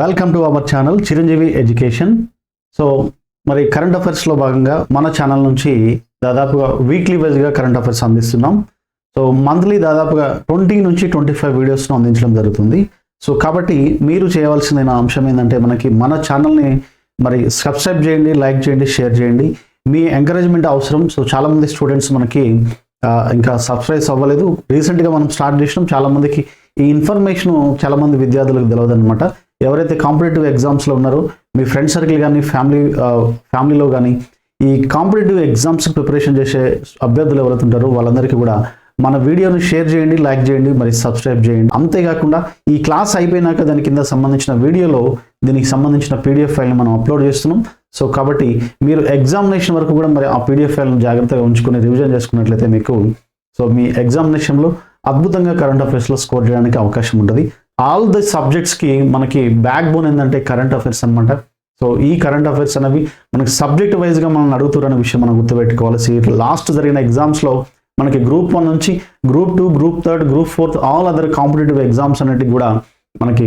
Welcome to our channel Chiranjeevi education. So మరి current అఫైర్స్లో భాగంగా మన ఛానల్ నుంచి దాదాపుగా వీక్లీ వైజ్గా కరెంట్ అఫైర్స్ అందిస్తున్నాం. సో మంత్లీ దాదాపుగా 20 నుంచి 25 వీడియోస్ను అందించడం జరుగుతుంది. సో కాబట్టి మీరు చేయవలసిన అంశం ఏంటంటే మన ఛానల్ని మరి సబ్స్క్రైబ్ చేయండి, లైక్ చేయండి, షేర్ చేయండి. మీ ఎంకరేజ్మెంట్ అవసరం. సో చాలామంది స్టూడెంట్స్ మనకి ఇంకా సబ్స్క్రైబ్ అవ్వలేదు. రీసెంట్గా మనం స్టార్ట్ చేసినాం. చాలామందికి ఈ ఇన్ఫర్మేషన్ చాలామంది విద్యార్థులకు తెలియదు అనమాట. ఎవరైతే కాంపిటేటివ్ ఎగ్జామ్స్లో ఉన్నారో మీ ఫ్రెండ్ సర్కిల్ కానీ ఫ్యామిలీలో కానీ ఈ కాంపిటేటివ్ ఎగ్జామ్స్కి ప్రిపరేషన్ చేసే అభ్యర్థులు ఎవరైతే ఉంటారో వాళ్ళందరికీ కూడా మన వీడియోని షేర్ చేయండి, లైక్ చేయండి, మరి సబ్స్క్రైబ్ చేయండి. అంతేకాకుండా ఈ క్లాస్ అయిపోయినాక దాని కింద సంబంధించిన వీడియోలో దీనికి సంబంధించిన పీడిఎఫ్ ఫైల్ని మనం అప్లోడ్ చేస్తున్నాం. సో కాబట్టి మీరు ఎగ్జామినేషన్ వరకు కూడా మరి ఆ పీడిఎఫ్ ఫైల్ని జాగ్రత్తగా ఉంచుకొని రివిజన్ చేసుకున్నట్లయితే మీకు సో మీ ఎగ్జామినేషన్లో అద్భుతంగా కరెంట్ అఫైర్స్లో స్కోర్ చేయడానికి అవకాశం ఉంటుంది. ఆల్ ది సబ్జెక్ట్స్కి మనకి బ్యాక్ బోన్ ఏంటంటే కరెంట్ అఫైర్స్ అనమాట. సో ఈ కరెంట్ అఫైర్స్ అనేవి మనకి సబ్జెక్ట్ వైజ్గా మనం అడుగుతున్న విషయం మనం గుర్తుపెట్టుకోవాలి. లాస్ట్ జరిగిన ఎగ్జామ్స్లో మనకి గ్రూప్ 1 నుంచి group 2, group 3, group 4 all other competitive exams అనేటివి కూడా మనకి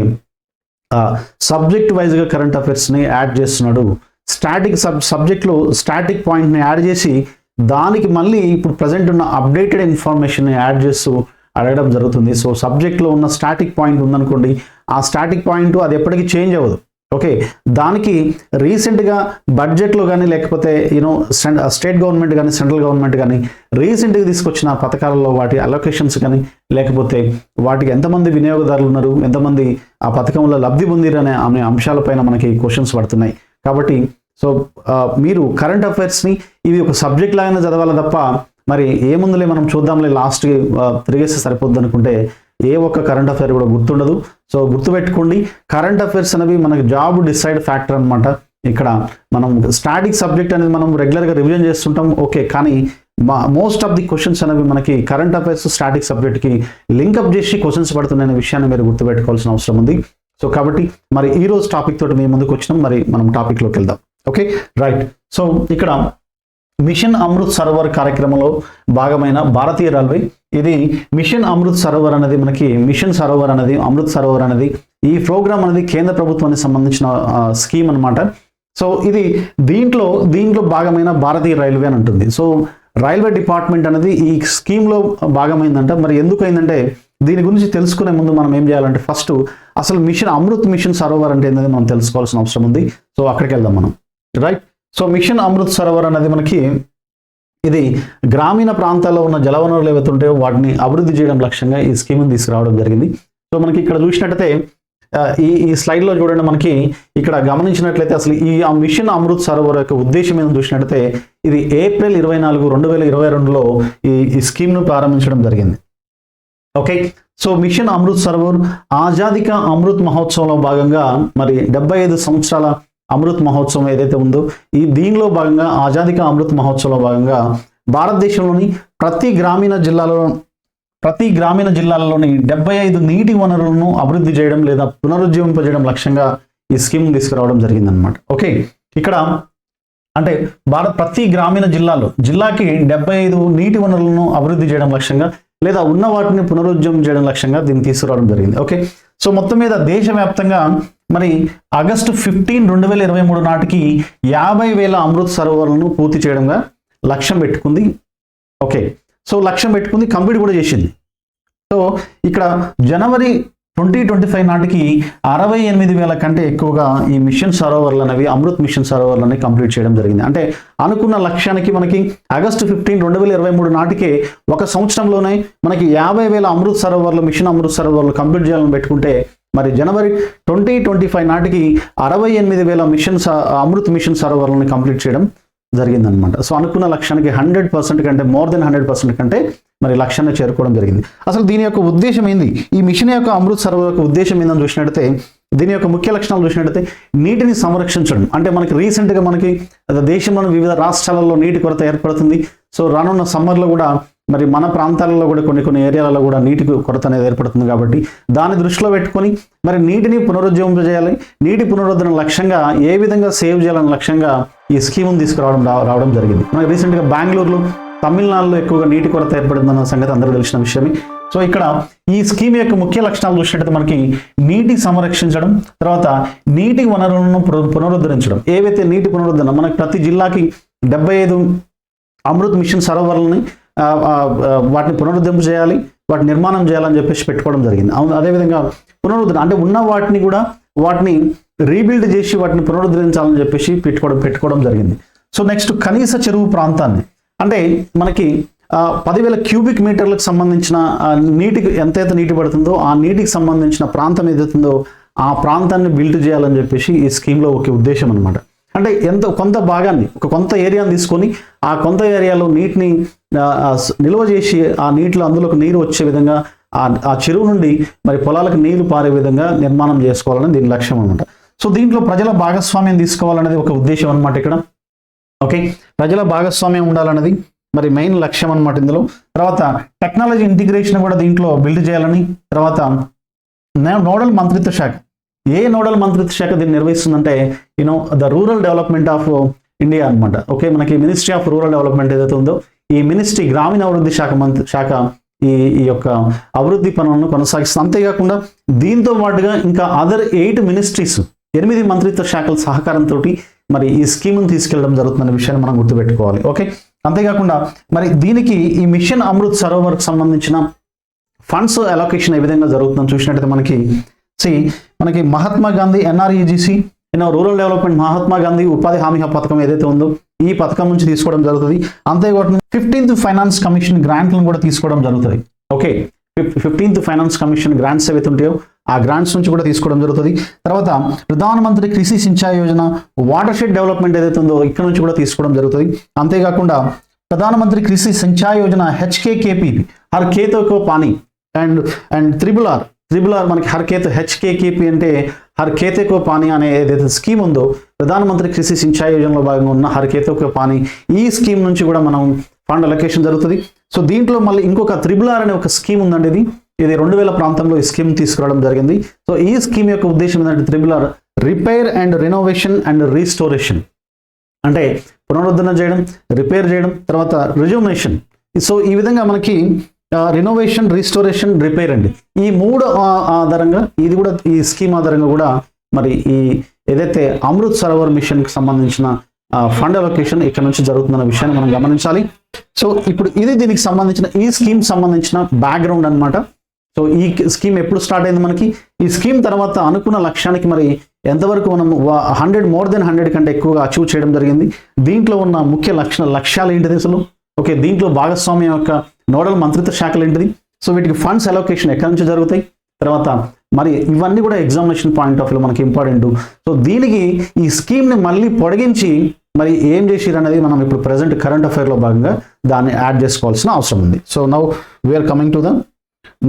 సబ్జెక్ట్ వైజ్గా కరెంట్ అఫైర్స్ని యాడ్ చేస్తున్నాడు. సబ్జెక్ట్లో స్టాటిక్ పాయింట్ని యాడ్ చేసి దానికి మళ్ళీ ఇప్పుడు ప్రజెంట్ ఉన్న అప్డేటెడ్ ఇన్ఫర్మేషన్ని యాడ్ చేస్తూ అడగడం జరుగుతుంది. సో సబ్జెక్ట్లో ఉన్న స్టాటిక్ పాయింట్ ఉందనుకోండి, ఆ స్టాటిక్ పాయింట్ అది ఎప్పటికీ చేంజ్ అవ్వదు. ఓకే, దానికి రీసెంట్గా బడ్జెట్లో కానీ లేకపోతే స్టేట్ గవర్నమెంట్ కానీ సెంట్రల్ గవర్నమెంట్ కానీ రీసెంట్గా తీసుకొచ్చిన పథకాలలో వాటి అలొకేషన్స్ కానీ లేకపోతే వాటికి ఎంతమంది వినియోగదారులు ఉన్నారు, ఎంతమంది ఆ పథకంలో లబ్ధి పొందిరు అనే అంశాలపైన మనకి క్వశ్చన్స్ పడుతున్నాయి. కాబట్టి సో మీరు కరెంట్ అఫైర్స్ని ఇవి ఒక సబ్జెక్ట్ లాగానే చదవాలి తప్ప మరి ఏముందులే మనం చూద్దాంలే లాస్ట్కి తిరిగేస్తే సరిపోద్ది అనుకుంటే ఏ ఒక్క కరెంట్ అఫైర్ కూడా గుర్తుండదు. సో గుర్తుపెట్టుకోండి, కరెంట్ అఫైర్స్ అనేవి మనకి జాబ్ డిసైడ్ ఫ్యాక్టర్ అనమాట. ఇక్కడ మనం స్టాటిక్ సబ్జెక్ట్ అనేది మనం రెగ్యులర్గా రివిజన్ చేస్తుంటాం. ఓకే, కానీ మోస్ట్ ఆఫ్ ది క్వశ్చన్స్ అనేవి మనకి కరెంట్ అఫైర్స్ స్టాటిక్ సబ్జెక్ట్కి లింకప్ చేసి క్వశ్చన్స్ పడుతున్నాయనే విషయాన్ని మీరు గుర్తుపెట్టుకోవాల్సిన అవసరం ఉంది. సో కాబట్టి మరి ఈ రోజు టాపిక్ తోటి మేము ముందుకు వచ్చినాం. మరి మనం టాపిక్లోకి వెళ్దాం. Okay, right. సో ఇక్కడ మిషన్ అమృత్ సరోవర్ కార్యక్రమంలో భాగమైన భారతీయ రైల్వే ఇది మిషన్ అమృత్ సరోవర్ అనేది అమృత్ సరోవర్ అనేది ఈ ప్రోగ్రామ్ అనేది కేంద్ర ప్రభుత్వానికి సంబంధించిన స్కీమ్ అనమాట. సో ఇది దీంట్లో భాగమైన భారతీయ రైల్వే అని ఉంటుంది. సో రైల్వే డిపార్ట్మెంట్ అనేది ఈ స్కీమ్లో భాగమైందంట. మరి ఎందుకైందంటే దీని గురించి తెలుసుకునే ముందు మనం ఏం చేయాలంటే ఫస్ట్ అసలు మిషన్ సరోవర్ అంటే ఏంటంటే మనం తెలుసుకోవాల్సిన అవసరం ఉంది. సో అక్కడికి వెళ్దాం మనం. Right. So mission Amrit Sarovar అనేది మనకి ఇది గ్రామీణ ప్రాంతాల్లో ఉన్న జలవనరులు ఏవైతే ఉంటాయో వాటిని అభివృద్ధి చేయడం లక్ష్యంగా ఈ స్కీమ్ని తీసుకురావడం జరిగింది. సో మనకి ఇక్కడ చూసినట్టయితే ఈ స్లైడ్లో చూడండి, మనకి ఇక్కడ గమనించినట్లయితే అసలు ఈ మిషన్ అమృత్ సరోవర్ యొక్క ఉద్దేశం ఏదో చూసినట్టయితే ఇది ఏప్రిల్ 24, 2022లో ఈ స్కీమ్ను ప్రారంభించడం జరిగింది. Okay, so mission Amrit Sarovar Azadi ka Amrit మహోత్సవంలో భాగంగా మరి 75 సంవత్సరాల అమృత్ మహోత్సవం ఏదైతే ఉందో దీనిలో భాగంగా ఆజాదీ కా అమృత్ మహోత్సవంలో భాగంగా భారతదేశంలోని ప్రతి గ్రామీణ జిల్లాలలోని 75 నీటి వనరులను అభివృద్ధి చేయడం లేదా పునరుజ్జీవింపజేయడం లక్ష్యంగా ఈ స్కీమ్ తీసుకురావడం జరిగిందనమాట. ఓకే, ఇక్కడ అంటే ప్రతి గ్రామీణ జిల్లాకి 75 నీటి వనరులను అభివృద్ధి చేయడం లక్ష్యంగా లేదా ఉన్న వాటిని పునరుజ్జీవం చేయడం లక్ష్యంగా దీన్ని తీసుకురావడం జరిగింది. ఓకే, సో మొత్తం మీద దేశవ్యాప్తంగా మరి ఆగస్టు 15, 2023 నాటికి 50,000 అమృత్ సరోవర్లను పూర్తి చేయడంగా లక్ష్యం పెట్టుకుంది. ఓకే, సో లక్ష్యం పెట్టుకుంది, కంప్లీట్ కూడా చేసింది. సో ఇక్కడ జనవరి 2025 నాటికి 68,000 కంటే ఎక్కువగా ఈ మిషన్ సరోవర్లు అనేవి అమృత్ మిషన్ సరోవర్లని కంప్లీట్ చేయడం జరిగింది. అంటే అనుకున్న లక్ష్యానికి మనకి ఆగస్టు 15, 2023 నాటికే ఒక సంవత్సరంలోనే మనకి 50,000 మిషన్ అమృత్ సరోవర్లు కంప్లీట్ చేయాలని పెట్టుకుంటే మరి జనవరి 2025 నాటికి 68,000 అమృత్ మిషన్ సరోవర్లను కంప్లీట్ చేయడం జరిగిందనమాట. సో అనుకున్న లక్ష్యానికి 100% కంటే మోర్ దెన్ 100% కంటే మరి లక్ష్యాన్ని చేరుకోవడం జరిగింది. అసలు దీని యొక్క ఉద్దేశం ఏంది, ఈ మిషన్ యొక్క అమృత్ సరోవర్ యొక్క ఉద్దేశం ఏందని చూసినట్టయితే దీని యొక్క ముఖ్య లక్షణాలు చూసినట్టయితే నీటిని సంరక్షించడం. అంటే మనకి రీసెంట్గా మనకి దేశంలోని వివిధ రాష్ట్రాలలో నీటి కొరత ఏర్పడుతుంది. సో రానున్న సమ్మర్లో కూడా మరి మన ప్రాంతాలలో కూడా కొన్ని ఏరియాలలో కూడా నీటి కొరత అనేది ఏర్పడుతుంది. కాబట్టి దాన్ని దృష్టిలో పెట్టుకొని మరి నీటిని పునరుజ్జీవింపజేయాలి, నీటి పునరుద్ధరణ లక్ష్యంగా ఏ విధంగా సేవ్ చేయాలనే లక్ష్యంగా ఈ స్కీమ్ని తీసుకురావడం జరిగింది. మనకి రీసెంట్గా బెంగళూరులో తమిళనాడులో ఎక్కువగా నీటి కొరత ఏర్పడిందన్న సంగతి అందరూ తెలిసిన విషయమే. సో ఇక్కడ ఈ స్కీమ్ యొక్క ముఖ్య లక్షణాలు చూసినట్టు మనకి నీటి సంరక్షించడం, తర్వాత నీటి వనరులను పునరుద్ధరించడం. ఏవైతే నీటి పునరుద్ధరణ మనకి ప్రతి జిల్లాకి 75 అమృత్ మిషన్ సరోవర్లని వాటిని పునరుద్ధరణ చేయాలి, వాటి నిర్మాణం చేయాలని చెప్పేసి పెట్టుకోవడం జరిగింది. అదేవిధంగా పునరుద్ధరణ అంటే ఉన్న వాటిని కూడా వాటిని రీబిల్డ్ చేసి వాటిని పునరుద్ధరించాలని చెప్పేసి పెట్టుకోవడం జరిగింది. సో నెక్స్ట్ కనీస చెరువు ప్రాంతాన్ని అంటే మనకి 10,000 క్యూబిక్ మీటర్లకు సంబంధించిన నీటికి ఎంతైతే నీటి పడుతుందో ఆ నీటికి సంబంధించిన ప్రాంతం ఏదైతుందో ఆ ప్రాంతాన్ని బిల్డ్ చేయాలని చెప్పేసి ఈ స్కీమ్లో ఒక ఉద్దేశం అనమాట. అంటే కొంత భాగాన్ని కొంత ఏరియాని తీసుకొని ఆ కొంత ఏరియాలో నీటిని నిల్వ చేసి ఆ నీటిలో అందులోకి నీరు వచ్చే విధంగా ఆ చెరువు నుండి మరి పొలాలకు నీళ్లు పారే విధంగా నిర్మాణం చేసుకోవాలని దీని లక్ష్యం అనమాట. సో దీంట్లో ప్రజల భాగస్వామ్యం తీసుకోవాలనేది ఒక ఉద్దేశం అనమాట ఇక్కడ. ఓకే, ప్రజల భాగస్వామ్యం ఉండాలన్నది మరి మెయిన్ లక్ష్యం అనమాట ఇందులో. తర్వాత టెక్నాలజీ ఇంటిగ్రేషన్ కూడా దీంట్లో బిల్డ్ చేయాలని, తర్వాత నోడల్ మంత్రిత్వ శాఖ, ఏ నోడల్ మంత్రిత్వ శాఖ దీన్ని నిర్వహిస్తుందంటే the rural development of India అనమాట. ఓకే, మనకి మినిస్ట్రీ ఆఫ్ రూరల్ డెవలప్మెంట్ ఏదైతే ఉందో ఈ మినిస్ట్రీ గ్రామీణ అభివృద్ధి శాఖ ఈ యొక్క అభివృద్ధి పనులను కొనసాగిస్తుంది. అంతేకాకుండా దీంతో పాటుగా ఇంకా అదర్ 8 మినిస్ట్రీస్ 8 మంత్రిత్వ శాఖల సహకారంతో మరి ఈ స్కీమ్ను తీసుకెళ్లడం జరుగుతుందనే విషయాన్ని మనం గుర్తుపెట్టుకోవాలి. ఓకే, అంతేకాకుండా మరి దీనికి ఈ మిషన్ అమృత్ సరోవర్కి సంబంధించిన ఫండ్స్ అలొకేషన్ ఏ విధంగా జరుగుతుందని చూసినట్టయితే మనకి మహాత్మా గాంధీ ఎన్ఆర్ఈజీసీ రూరల్ డెవలప్మెంట్ మహాత్మా గాంధీ ఉపాధి హామీ పథకం ఏదైతే ఉందో ఈ పథకం నుంచి తీసుకోవడం జరుగుతుంది. అంతేకాకుండా 15th ఫైనాన్స్ కమిషన్ గ్రాంట్లను కూడా తీసుకోవడం జరుగుతుంది. Okay, 15th finance commission grants ఏవైతే ఉంటాయో ఆ గ్రాంట్స్ నుంచి కూడా తీసుకోవడం జరుగుతుంది. తర్వాత ప్రధానమంత్రి Krishi Sinchai Yojana water shed development ఏదైతే ఉందో ఇక్కడ నుంచి కూడా తీసుకోవడం జరుగుతుంది. అంతేకాకుండా Pradhan Mantri Krishi Sinchai Yojana HKKP Har Kheto Ko Pani and triple R మనకి హర్ ఖేత్ HKKP అంటే హర్ ఖేతే కో పానీ అనే ఏదైతే స్కీమ్ ఉందో ప్రధానమంత్రి కృషి సించాయ్ యోజనలో భాగంగా ఉన్న హర్ ఖేతో కో పానీ ఈ స్కీమ్ నుంచి కూడా మనం ఫండ్ అలొకేషన్ జరుగుతుంది. సో దీంట్లో మళ్ళీ ఇంకొక త్రిబుల్ ఆర్ అనే ఒక స్కీమ్ ఉందండి. ఇది 2000 ప్రాంతంలో ఈ స్కీమ్ తీసుకురావడం జరిగింది. సో ఈ స్కీమ్ యొక్క ఉద్దేశం ఏంటంటే triple R repair and renovation and restoration అంటే పునరుద్ధరణ చేయడం, రిపేర్ చేయడం, తర్వాత రిజువనేషన్. సో ఈ విధంగా మనకి రినోవేషన్, రీస్టోరేషన్, రిపేర్ అండి ఈ 3 ఆధారంగా ఇది కూడా ఈ స్కీమ్ ఆధారంగా కూడా మరి ఈ ఏదైతే అమృత్ సరోవర్ మిషన్కి సంబంధించిన ఫండ్ అలొకేషన్ ఇక్కడ నుంచి జరుగుతుందన్న విషయాన్ని మనం గమనించాలి. సో ఇప్పుడు ఇది దీనికి సంబంధించిన ఈ స్కీమ్ సంబంధించిన బ్యాక్గ్రౌండ్ అనమాట. సో ఈ స్కీమ్ ఎప్పుడు స్టార్ట్ అయింది మనకి ఈ స్కీమ్ తర్వాత అనుకున్న లక్ష్యానికి మరి ఎంతవరకు మనం 100 కంటే ఎక్కువగా అచీవ్ చేయడం జరిగింది. దీంట్లో ఉన్న ముఖ్య లక్ష్యాలు ఏంటిది అసలు? ఓకే, దీంట్లో భాగస్వామ్యం యొక్క నోడల్ మంత్రిత్వ శాఖలు ఏంటిది? సో వీటికి ఫండ్స్ అలొకేషన్ ఎక్కడి నుంచి జరుగుతాయి, తర్వాత మరి ఇవన్నీ కూడా ఎగ్జామినేషన్ పాయింట్ ఆఫ్ వ్యూ మనకి ఇంపార్టెంట్. సో దీనికి ఈ స్కీమ్ని మళ్ళీ పొడిగించి మరి ఏం చేసిరు అనేది మనం ఇప్పుడు ప్రజెంట్ కరెంట్ అఫైర్లో భాగంగా దాన్ని యాడ్ చేసుకోవాల్సిన అవసరం ఉంది. So now we're coming to the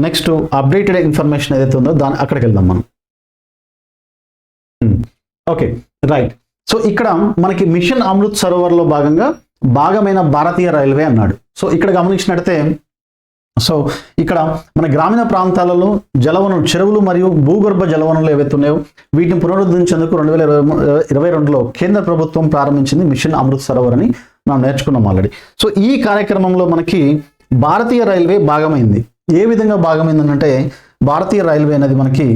next updated information ఏదైతే ఉందో అక్కడికి వెళ్దాం మనం. Okay right. సో ఇక్కడ మనకి మిషన్ అమృత్ సరోవర్లో భాగమైన భారతీయ రైల్వే అన్నాడు. సో ఇక్కడ గమనించినట్టయితే సో ఇక్కడ మన గ్రామీణ ప్రాంతాలలో జలవనరులు, చెరువులు మరియు భూగర్భ జలవనరులు ఏవైతే ఉన్నాయో వీటిని పునరుద్ధరించేందుకు 2022లో కేంద్ర ప్రభుత్వం ప్రారంభించింది మిషన్ అమృత్ సరోవర్ అని మనం నేర్చుకున్నాం ఆల్రెడీ. సో ఈ కార్యక్రమంలో మనకి భారతీయ రైల్వే భాగమైంది. ఏ విధంగా భాగమైంది అంటే భారతీయ రైల్వే అనేది మనకి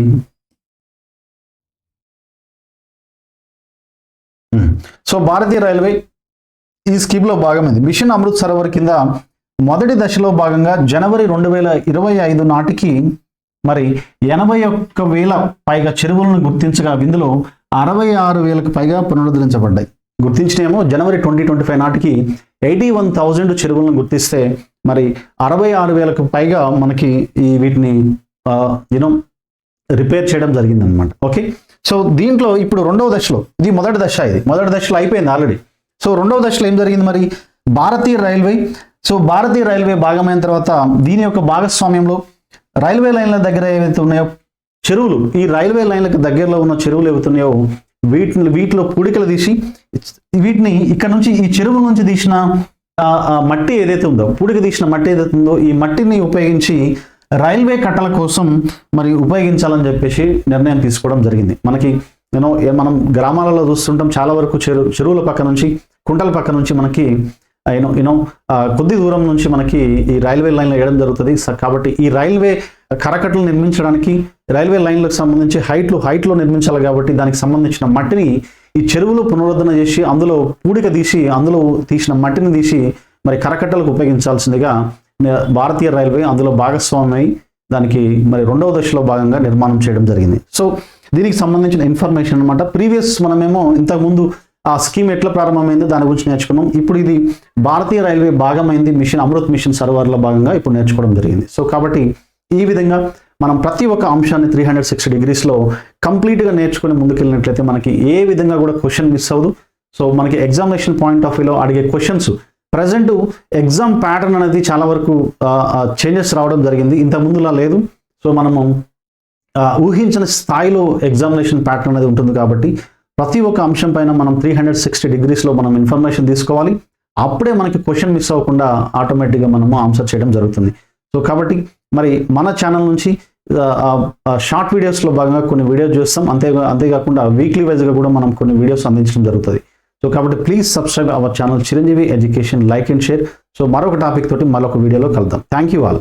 సో భారతీయ రైల్వే ఈ స్కీమ్లో భాగమైంది. మిషన్ అమృత్ సరోవర్ కింద మొదటి దశలో భాగంగా జనవరి 2025 నాటికి మరి 81,000 పైగా చెరువులను గుర్తించగా ఇందులో 66,000కు పైగా పునరుద్ధరించబడ్డాయి. గుర్తించినేమో జనవరి 2025 నాటికి 81,000 చెరువులను గుర్తిస్తే మరి 66,000కు పైగా మనకి ఈ వీటిని రిపేర్ చేయడం జరిగింది అనమాట. ఓకే, సో దీంట్లో ఇప్పుడు రెండవ దశలో ఇది మొదటి దశలో అయిపోయింది ఆల్రెడీ. సో రెండవ దశలో ఏం జరిగింది మరి భారతీయ రైల్వే భాగమైన తర్వాత దీని యొక్క భాగస్వామ్యంలో రైల్వే లైన్ల దగ్గర ఏవైతే ఉన్నాయో చెరువులు, ఈ రైల్వే లైన్లకు దగ్గరలో ఉన్న చెరువులు ఏవైతే ఉన్నాయో వీటిలో పూడికలు తీసి వీటిని ఇక్కడ నుంచి ఈ చెరువుల నుంచి తీసిన మట్టి ఏదైతే ఉందో పూడిక తీసిన మట్టి ఏదైతే ఉందో ఈ మట్టిని ఉపయోగించి రైల్వే కట్టల కోసం మరి ఉపయోగించాలని చెప్పేసి నిర్ణయం తీసుకోవడం జరిగింది. మనకి మనం గ్రామాలలో చూస్తుంటాం చాలా వరకు చెరువుల పక్క నుంచి కుంటల పక్క నుంచి మనకి కొద్ది దూరం నుంచి మనకి ఈ రైల్వే లైన్లో వేయడం జరుగుతుంది. కాబట్టి ఈ రైల్వే కరకట్టలు నిర్మించడానికి రైల్వే లైన్లకు సంబంధించి హైట్లో నిర్మించాలి. కాబట్టి దానికి సంబంధించిన మట్టిని ఈ చెరువులు పునరుద్ధరణ చేసి అందులో పూడిక తీసి అందులో తీసిన మట్టిని తీసి మరి కరకట్టలకు ఉపయోగించాల్సిందిగా భారతీయ రైల్వే అందులో భాగస్వామ్యం దానికి మరి 2వ దశలో భాగంగా నిర్మాణం చేయడం జరిగింది. సో దీనికి సంబంధించిన ఇన్ఫర్మేషన్ అనమాట. ప్రీవియస్ మనమేమో ఇంతకుముందు ఆ స్కీమ్ ఎట్లా ప్రారంభమైందో దాని గురించి నేర్చుకున్నాం. ఇప్పుడు ఇది భారతీయ రైల్వే భాగమైంది అమృత్ మిషన్ సర్వర్లో భాగంగా ఇప్పుడు నేర్చుకోవడం జరిగింది. సో కాబట్టి ఈ విధంగా మనం ప్రతి ఒక్క అంశాన్ని 360 డిగ్రీస్లో కంప్లీట్గా నేర్చుకుని ముందుకెళ్ళినట్లయితే మనకి ఏ విధంగా కూడా క్వశ్చన్ మిస్ అవ్వదు. సో మనకి ఎగ్జామినేషన్ పాయింట్ ఆఫ్ వ్యూలో అడిగే క్వశ్చన్స్ ప్రజెంట్ ఎగ్జామ్ ప్యాటర్న్ అనేది చాలా వరకు చేంజెస్ రావడం జరిగింది. ఇంతకుముందులా లేదు. సో మనము ఊహించిన స్థాయిలో ఎగ్జామినేషన్ ప్యాటర్న్ అనేది ఉంటుంది. కాబట్టి ప్రతి ఒక్క అంశం పైన మనం 360 డిగ్రీస్లో మనం ఇన్ఫర్మేషన్ తీసుకోవాలి. అప్పుడే మనకి క్వశ్చన్ మిస్ అవ్వకుండా ఆటోమేటిక్గా మనము ఆన్సర్ చేయడం జరుగుతుంది. సో కాబట్టి మరి మన ఛానల్ నుంచి షార్ట్ వీడియోస్లో భాగంగా కొన్ని వీడియోస్ చూస్తాం. అంతేకాకుండా వీక్లీ వైజ్గా కూడా మనం కొన్ని వీడియోస్ అందించడం జరుగుతుంది. సో కాబట్టి please subscribe our channel Chiranjeevi education, like and share. So మరొక టాపిక్ తోటి మరొక వీడియోలో కలుద్దాం. Thank you all.